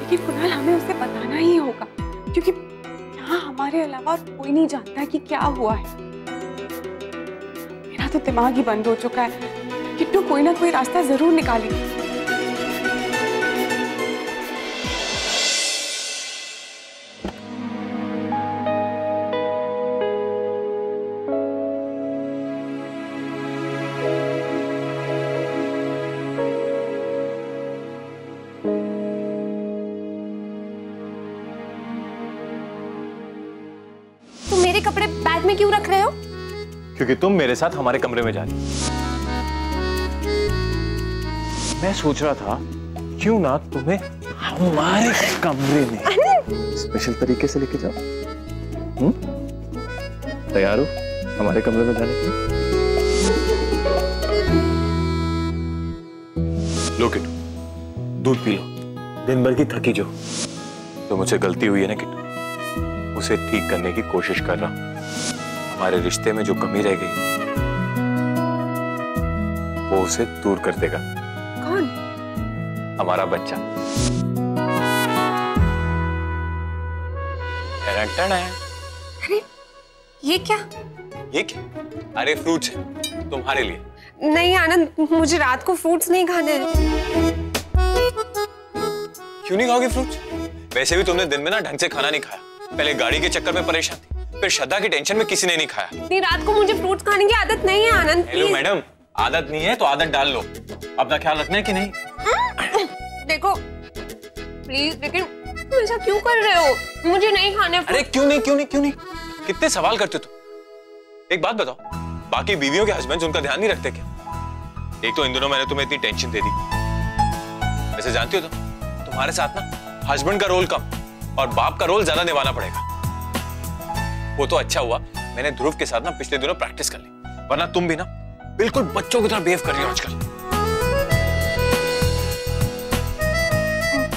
लेकिन कुणाल हमें उसे बताना ही होगा, क्योंकि यहाँ हमारे अलावा कोई नहीं जानता कि क्या हुआ है। मेरा तो दिमाग ही बंद हो चुका है। किट्टू कोई ना कोई रास्ता जरूर निकालेगी। मेरे कपड़े बैग में क्यों रख रहे हो? क्योंकि तुम मेरे साथ हमारे कमरे में जा रही। मैं सोच रहा था क्यों ना तुम्हें हमारे कमरे में स्पेशल तरीके से लेके जाओ। तैयार हो हमारे कमरे में जाने के लिए? लो किट्टू, दूध पी लो। दिन भर की थकी जो तो मुझसे गलती हुई है ना किट्टू, उसे ठीक करने की कोशिश कर रहा हूं। हमारे रिश्ते में जो कमी रह गई वो उसे दूर कर देगा। कौन? हमारा बच्चा। अरे ये क्या? ये क्या? अरे फ्रूट्स है तुम्हारे लिए। नहीं आनंद, मुझे रात को फ्रूट्स नहीं खाने हैं। क्यों नहीं खाओगी फ्रूट्स? वैसे भी तुमने दिन में ना ढंग से खाना नहीं खाया। पहले गाड़ी के चक्कर में परेशान थी, फिर श्रद्धा की टेंशन में किसी ने नहीं खाया। इतनी रात को मुझे फ्रूट्स खाने की आदत नहीं है आनंद। हेलो मैडम, आदत नहीं है तो आदत डाल लो। अपना ख्याल रखना है कि नहीं? देखो प्लीज, लेकिन तुम ऐसा क्यों कर रहे हो? मुझे नहीं खाने। अरे क्यों नहीं क्यों नहीं क्यों नहीं? कितने सवाल करते हो तुम। एक बात बताओ, बाकी बीवियों के हस्बैंड उनका ध्यान नहीं रखते क्या? एक तो इन दिनों मैंने तुम्हें इतनी टेंशन दे दी। वैसे जानती हो तुम्हारे साथ ना हस्बैंड का रोल कम और बाप का रोल ज्यादा निभाना पड़ेगा। वो तो अच्छा हुआ मैंने ध्रुव के साथ ना पिछले दिनों प्रैक्टिस कर ली, वरना तुम भी ना बिल्कुल बच्चों की तरह बिहेव कर रही हो आजकल।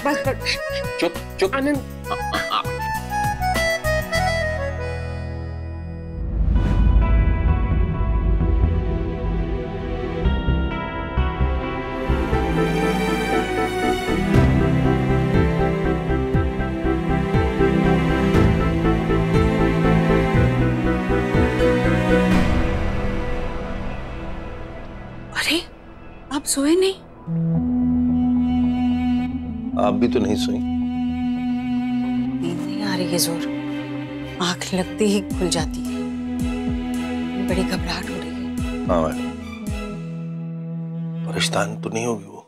बस चुप चुप आनंद। आप सोए नहीं? आप भी तो नहीं सोई? नींद नहीं आ रही है जोर, आंख लगते ही खुल जाती है, बड़ी घबराहट हो रही है। हाँ मैडम, परेशान तो नहीं होगी वो,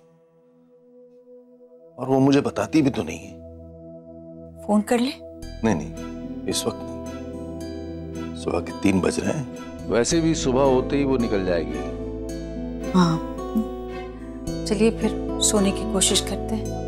और वो मुझे बताती भी तो नहीं है। फोन कर ले? नहीं नहीं, इस वक्त नहीं, सुबह के 3 बज रहे हैं। वैसे भी सुबह होते ही वो निकल जाएगी। हाँ चलिए फिर सोने की कोशिश करते हैं।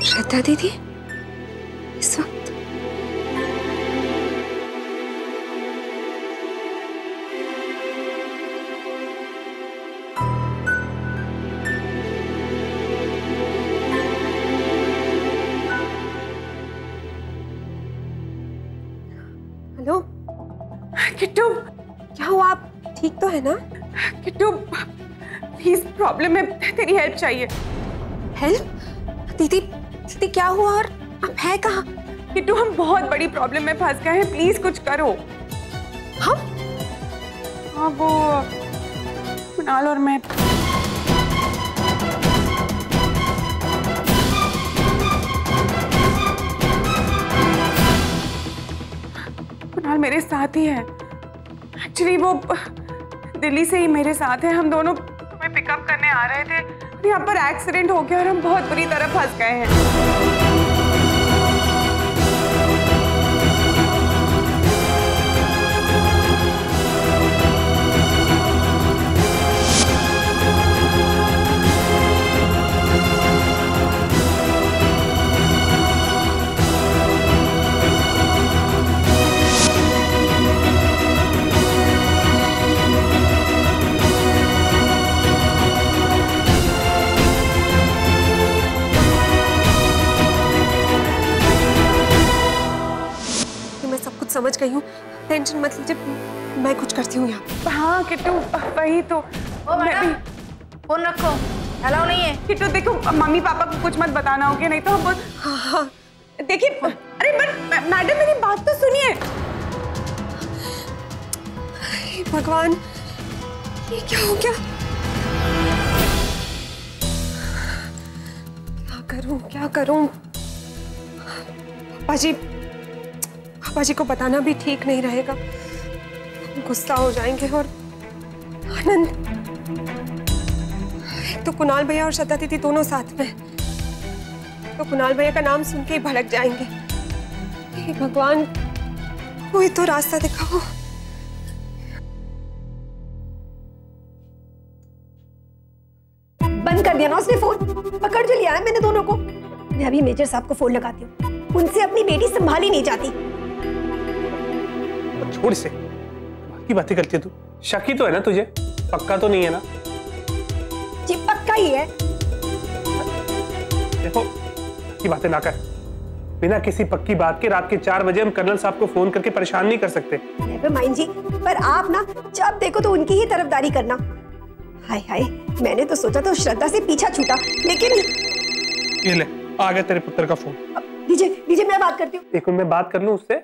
श्रद्धा दीदी इस वक्त? हेलो किट्टू, क्या हुआ? आप ठीक तो है ना? किट्टू प्लीज, प्रॉब्लम है, तेरी हेल्प चाहिए। हेल्प? दीदी दीदी क्या हुआ और आप है कहाँ? किट्टू हम बहुत बड़ी प्रॉब्लम में फंस गए हैं, प्लीज कुछ करो। हम? हाँ वो कुणाल और मैं। कुणाल मेरे साथ ही है। एक्चुअली वो दिल्ली से ही मेरे साथ है। हम दोनों तुम्हें पिकअप करने आ रहे थे, यहाँ पर एक्सीडेंट हो गया और हम बहुत बुरी तरह फंस गए हैं। गई हूँ, टेंशन मत लीजिए, मैं कुछ करती हूँ यहाँ। हाँ किट्टू, वही तो। मैं भी। फोन रखो, अलाउ नहीं है। किट्टू देखो, मम्मी पापा को कुछ मत बताना, होगा नहीं तो हम बहुत। हाँ देखिए, अरे बट मैडम मेरी बात तो सुनिए। भगवान, ये क्या हो गया? क्या करूं? पापा जी को बताना भी ठीक नहीं रहेगा, गुस्सा हो जाएंगे। और आनंद, एक तो कुणाल भैया और श्रद्धा दीदी दोनों साथ में, तो कुणाल भैया का नाम सुन के ही भड़क जाएंगे। हे भगवान, कोई तो रास्ता दिखाओ। बंद कर दिया ना उसने फोन, पकड़ जो लिया है मैंने दोनों को। मैं अभी मेजर साहब को फोन लगाती हूँ, उनसे अपनी बेटी संभाली नहीं जाती। छोड़ से, की बातें करती है तू? शक ही तो है ना तुझे, पक्का तो नहीं है ना? जी पक्का ही है। देखो, की बातें ना कर। बिना किसी पक्की बात के रात के 4 बजे हम कर्नल साहब को फोन करके परेशान नहीं कर सकते। नेवर माइंड जी, पर आप ना जब देखो तो उनकी ही तरफदारी करना। हाय हाय, मैंने तो सोचा था श्रद्धा से पीछा छूटा, लेकिन ये ले, आ गया तेरे पुत्र का फोन। दीजिए मैं बात करती हूँ। एक मिनट में बात कर लूं उससे।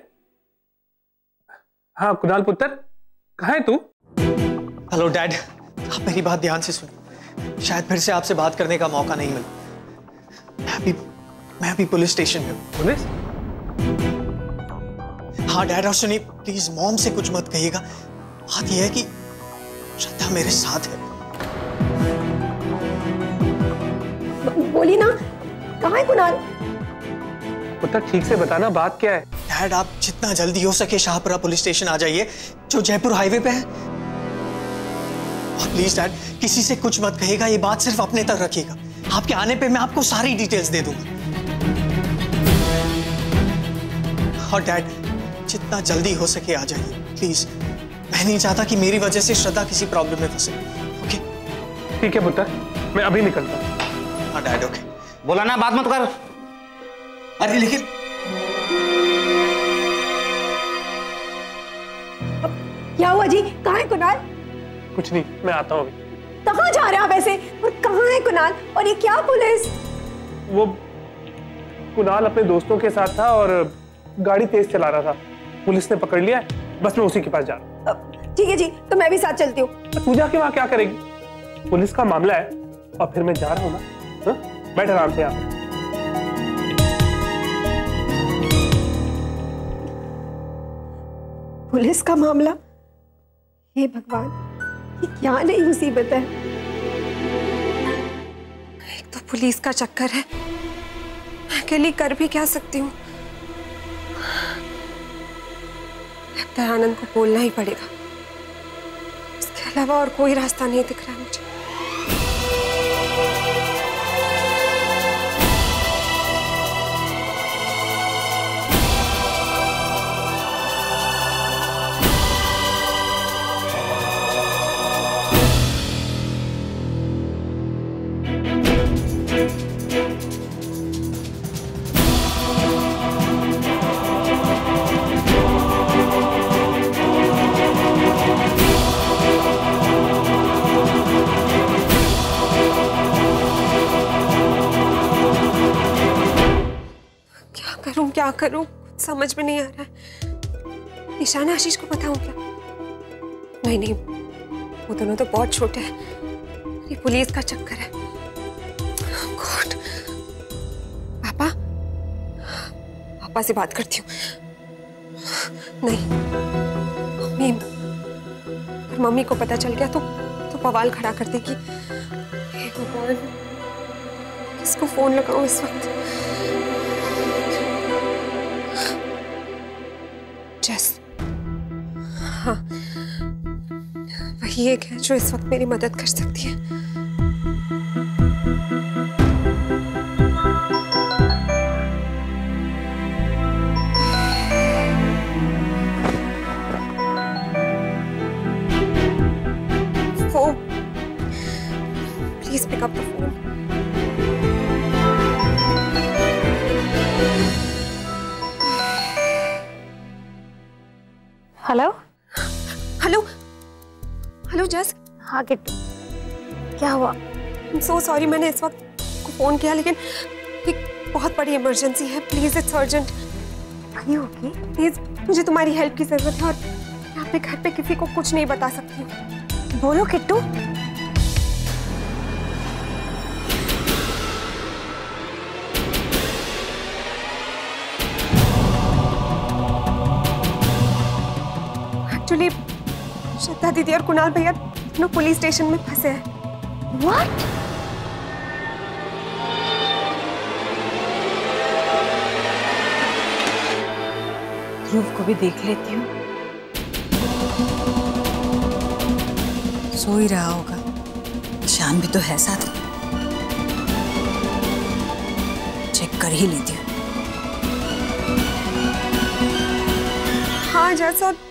हाँ कुणाल पुत्र, कहाँ है तू? हेलो डैड, आप मेरी बात ध्यान से सुनिए, शायद फिर से आपसे बात करने का मौका नहीं मिला। मैं अभी पुलिस स्टेशन में हूँ। पुलिस? हाँ डैड, और सुनिए प्लीज, मॉम से कुछ मत कहिएगा। बात यह है कि श्रद्धा मेरे साथ है। बोली ना, कहाँ है कुणाल? पुत्र ठीक से बताना, बात क्या है? डैड, आप जितना जल्दी हो सके शाहपुरा पुलिस स्टेशन आ जाइए, जो जयपुर हाईवे पे है। और प्लीज डैड, किसी से कुछ मत कहिएगा, ये बात सिर्फ अपने तक रखिएगा। आपके आने पे मैं आपको सारी डिटेल्स दे दूंगा। और डैड, जितना जल्दी हो सके आ जाइए प्लीज। मैं नहीं चाहता कि मेरी वजह से श्रद्धा किसी प्रॉब्लम में फंसे। ओके? ठीक है पुत्र, मैं अभी निकलता हूँ। हाँ डैड, ओके। बोला ना बात मत कर। अरे लेकिन क्या हुआ जी, कहाँ है कुणाल? कुछ नहीं, मैं आता हूँ अभी। कहाँ जा रहे हैं आप ऐसे? और कहाँ है कुणाल? और ये क्या पुलिस? वो कुणाल अपने दोस्तों के साथ था और गाड़ी तेज चला रहा था, पुलिस ने पकड़ लिया है, बस मैं उसी के पास जा रहा हूँ। ठीक है जी, तो मैं भी साथ चलती हूँ। तू जाके वहाँ क्या करेगी? पुलिस का मामला है और फिर मैं जा रहा हूँ ना। बैठ आराम से यहाँ। पुलिस का मामला? हे भगवान, ये क्या नई मुसीबत है? एक तो पुलिस का चक्कर है, मैं अकेली कर भी क्या सकती हूँ। लगता है आनंद को बोलना ही पड़ेगा, इसके अलावा और कोई रास्ता नहीं दिख रहा मुझे। क्या करूं, कुछ समझ में नहीं आ रहा है। ईशान आशीष को बताऊं क्या? नहीं, वो दोनों तो बहुत छोटे हैं, ये पुलिस का चक्कर है। गॉड, पापा से बात करती हूँ। नहीं, मम्मी को पता चल गया तो बवाल खड़ा कर देगी। हे भगवान, किसको फोन लगाऊं इस वक्त? जस, हाँ, वही एक है जो इस वक्त मेरी मदद कर सकती है। Please pick up the phone. Hello hello hello जस। हाँ किट्टू, क्या हुआ? सो सॉरी, मैंने इस वक्त को फोन किया, लेकिन एक बहुत बड़ी इमरजेंसी है। Please it's urgent. Okay? Please, मुझे तुम्हारी हेल्प की जरूरत है और मैं अपने घर पे किसी को कुछ नहीं बता सकती हूँ। बोलो किट्टू। एक्चुअली श्रद्धा दीदी और कुणाल भैया दोनों पुलिस स्टेशन में फंसे हैं। व्हाट? ध्रुव को भी देख लेती हूँ, सो ही रहा होगा। ईशान भी तो है साथ में, चेक कर ही लेती हूँ। हाँ जस, और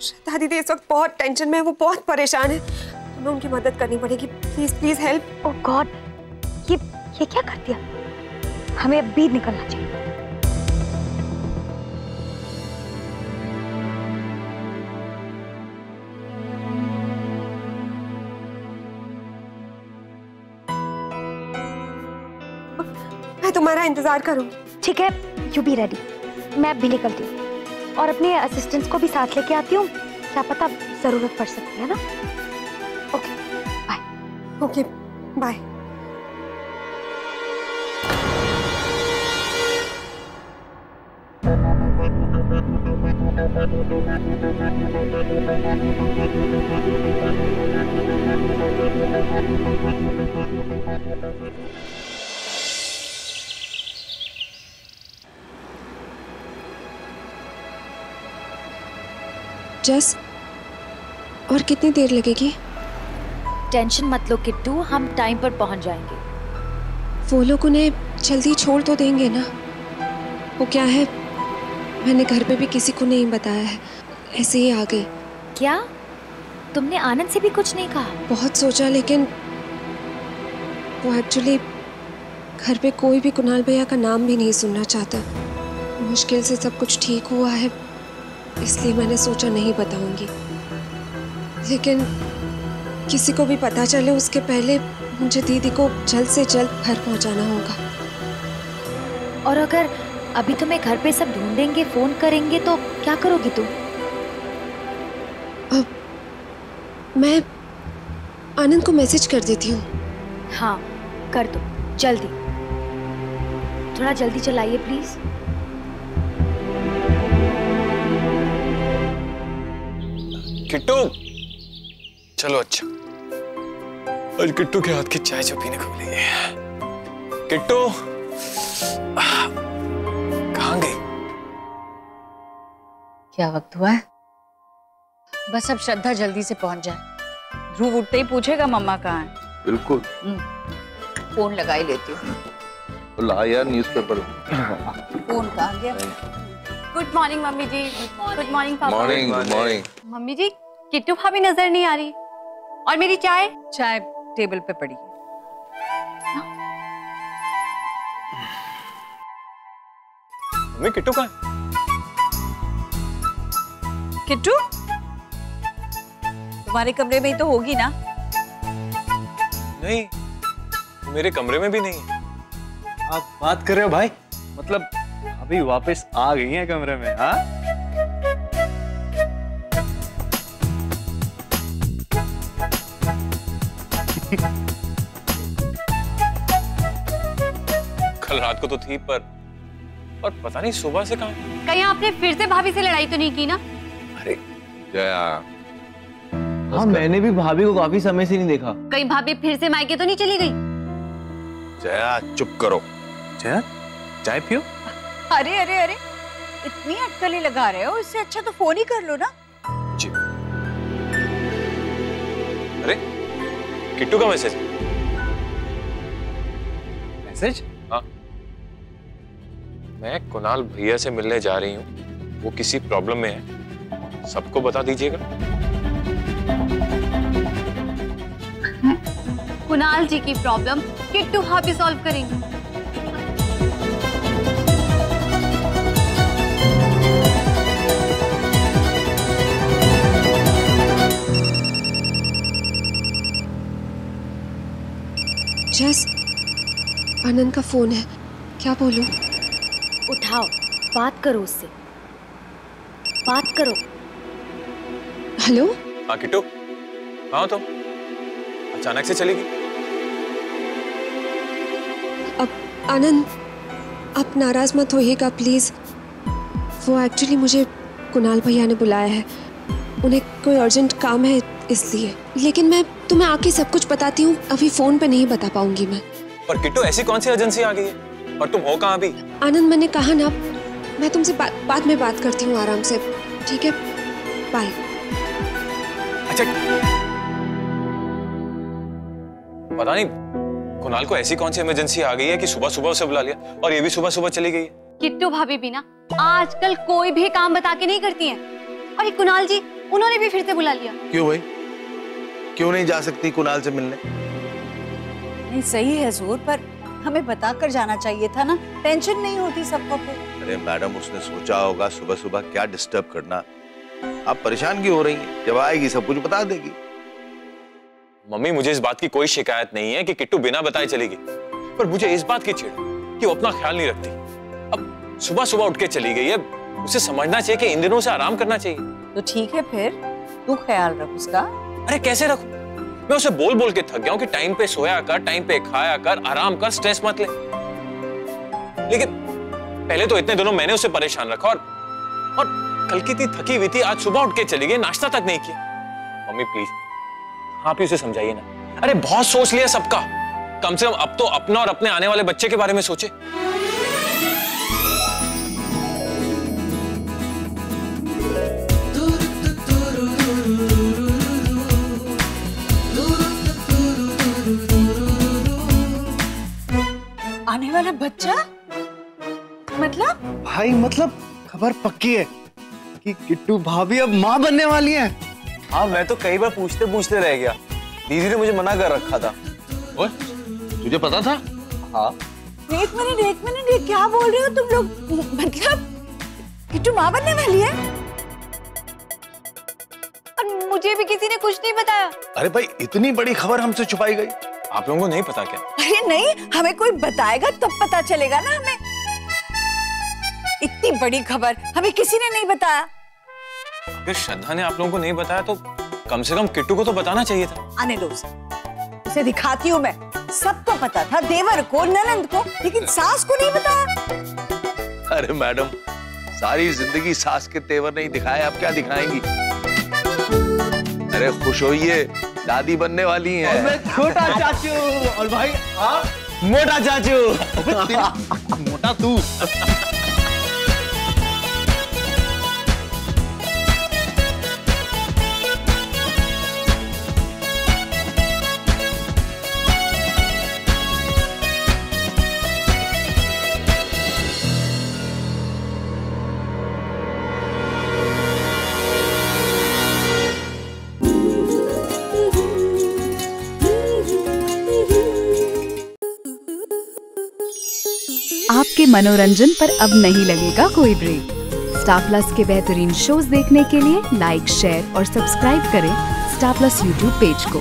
श्रद्धा दीदी इस वक्त बहुत टेंशन में है, वो बहुत परेशान है। हमें उनकी मदद करनी पड़ेगी। Please please help. Oh God, ये क्या कर दिया? हमें अभी निकलना चाहिए। मैं तुम्हारा इंतजार करूंगी। ठीक है, यू बी रेडी। मैं अब भी निकलती हूँ और अपने असिस्टेंट्स को भी साथ लेके आती हूँ, क्या पता जरूरत पड़ सकती है ना। Okay bye. Okay bye. जस, और कितनी देर लगेगी? टेंशन मत लो किट्टू, हम टाइम पर पहुंच जाएंगे। वो लोग उन्हें जल्दी छोड़ तो देंगे ना? वो क्या है, मैंने घर पे भी किसी को नहीं बताया है, ऐसे ही आ गई। क्या तुमने आनंद से भी कुछ नहीं कहा? बहुत सोचा, लेकिन वो एक्चुअली घर पे कोई भी कुणाल भैया का नाम भी नहीं सुनना चाहता। मुश्किल से सब कुछ ठीक हुआ है, इसलिए मैंने सोचा नहीं बताऊंगी। लेकिन किसी को भी पता चले उसके पहले मुझे दीदी को जल्द से जल्द घर पहुंचाना होगा। और अगर अभी तुम्हें घर पे सब ढूंढेंगे, फोन करेंगे तो क्या करोगी तुम? मैं आनंद को मैसेज कर देती हूँ। हाँ कर दो, जल्दी, थोड़ा जल्दी चलाइए प्लीज। किट्टू, चलो अच्छा, आज किट्टू के हाथ की चाय जो पीने को मिलेगी। किट्टू कहाँ गई? क्या वक्त हुआ है? बस अब श्रद्धा जल्दी से पहुंच जाए। ध्रुव उठते ही पूछेगा मम्मा कहाँ है। बिल्कुल। फोन लगा ही लेती हूँ। तो ला यार न्यूज़पेपर। फोन कहाँ गया? गुड मॉर्निंग मम्मी जी। गुड मॉर्निंग पापा। Morning, good morning. मम्मी जी, किट्टू भाभी नजर नहीं आ रही, और मेरी चाय? चाय टेबल पे पड़ी। मम्मी किट्टू कहाँ है? किट्टू तुम्हारे कमरे में ही तो होगी ना? नहीं, मेरे कमरे में भी नहीं है। आप बात कर रहे हो भाई? मतलब अभी वापस आ गई हैं कमरे में? हाँ, कल रात को तो थी, पर पता नहीं सुबह से कहाँ। कहीं आपने फिर से भाभी से लड़ाई तो नहीं की ना? अरे जया, हाँ मैंने भी भाभी को काफी समय से नहीं देखा। कहीं भाभी फिर से मायके तो नहीं चली गई? जया चुप करो। जया चाय पियो। अरे अरे अरे, इतनी अटकलें लगा रहे हो, इससे अच्छा तो फोन ही कर लो ना। जी। अरे किट्टू का मैसेज। मैसेज? हाँ, मैं कुणाल भैया से मिलने जा रही हूँ, वो किसी प्रॉब्लम में है, सबको बता दीजिएगा। कुणाल जी की प्रॉब्लम किट्टू भाभी सॉल्व करेंगे। जस, आनंद का फोन है, क्या बोलूं? उठाओ, बात करो उससे, बात करो। हेलो? हाँ किट्टू, कहाँ हो तुम? अचानक से चली गई? अब आनंद, आप नाराज मत होइएगा प्लीज। वो एक्चुअली मुझे कुणाल भैया ने बुलाया है, उन्हें कोई अर्जेंट काम है इसलिए। लेकिन मैं तुम्हें आके सब कुछ बताती हूँ, अभी फोन पे नहीं बता पाऊंगी मैं। पर किट्टू ऐसी कौन सी एजेंसी आ गई है? और तुम हो कहाँ अभी? आनंद, मैंने कहा ना, मैं तुमसे बाद में बात करती हूँ आराम से, ठीक है? बाय। अच्छा, पता नहीं कुणाल को ऐसी कौन सी इमरजेंसी आ गई है कि सुबह सुबह उसे बुला लिया और ये भी सुबह सुबह चली गई है। किट्टू भाभी भी ना आजकल कोई भी काम बता के नहीं करती हैं। और ये कुणाल जी, उन्होंने भी फिर से बुला लिया। क्यों भाई, क्यों नहीं जा सकती कुणाल से मिलने? नहीं सही है जोर, पर हमें बता कर जाना चाहिए था ना, टेंशन नहीं होती सबको फिर। अरे मैडम, उसने सोचा होगा सुबह सुबह क्या डिस्टर्ब करना। आप परेशान क्यों हो रही हैं? जब आएगी सब कुछ बता देगी। मम्मी, मुझे इस बात की कोई शिकायत नहीं है कि किट्टू बिना बताए चली गई, पर मुझे इस बात की चिढ़ कि वो अपना ख्याल नहीं रखती। अब सुबह सुबह उठ के चली गई है, उसे समझना चाहिए कि इन दिनों से आराम करना चाहिए। तो ठीक है, फिर तू ख्याल रख उसका। अरे कैसे रखूं? मैं उसे बोल बोल के थक गया हूं कि टाइम पे सोया कर, टाइम पे खाया कर, आराम कर, स्ट्रेस मत ले। लेकिन पहले तो इतने दिनों मैंने उसे परेशान रखा, और कल की थी थकी हुई थी, आज सुबह उठ के चली गई, नाश्ता तक नहीं किया। मम्मी प्लीज, आप ही उसे समझाइए ना। अरे बहुत सोच लिया सबका, कम से कम अब तो अपना और अपने आने वाले बच्चे के बारे में सोचे। आने वाला बच्चा मतलब? भाई मतलब खबर पक्की है कि किट्टू भाभी अब माँ बनने वाली हैं। हाँ, मैं तो कई बार पूछते पूछते रह गया, दीदी ने मुझे मना कर रखा था। ओए, तुझे पता था? हाँ। एक मिनट, ये क्या बोल रहे हो तुम लोग? मतलब किट्टू माँ बनने वाली है? और मुझे भी किसी ने कुछ नहीं बताया। अरे भाई, इतनी बड़ी खबर हमसे छुपाई गई, आप लोगों को नहीं पता क्या? अरे नहीं, हमें कोई बताएगा तब पता चलेगा ना हमें। इतनी बड़ी खबर हमें किसी ने नहीं बताया। अगर श्रद्धा ने आप लोगों को नहीं बताया तो कम से कम किट्टू को तो बताना चाहिए था। आने दो उसे दिखाती हूँ मैं। सबको पता था, देवर को, ननंद को, लेकिन सास को नहीं बताया। अरे मैडम, सारी जिंदगी सास के तेवर नहीं दिखाए, अब क्या दिखाएंगी? अरे खुश होइए, दादी बनने वाली हैं। और मैं छोटा चाचू, और भाई आप मोटा चाचू। मोटा तू। आपके मनोरंजन पर अब नहीं लगेगा कोई ब्रेक। स्टार प्लस के बेहतरीन शोज देखने के लिए लाइक, शेयर और सब्सक्राइब करें स्टार प्लस यूट्यूब पेज को।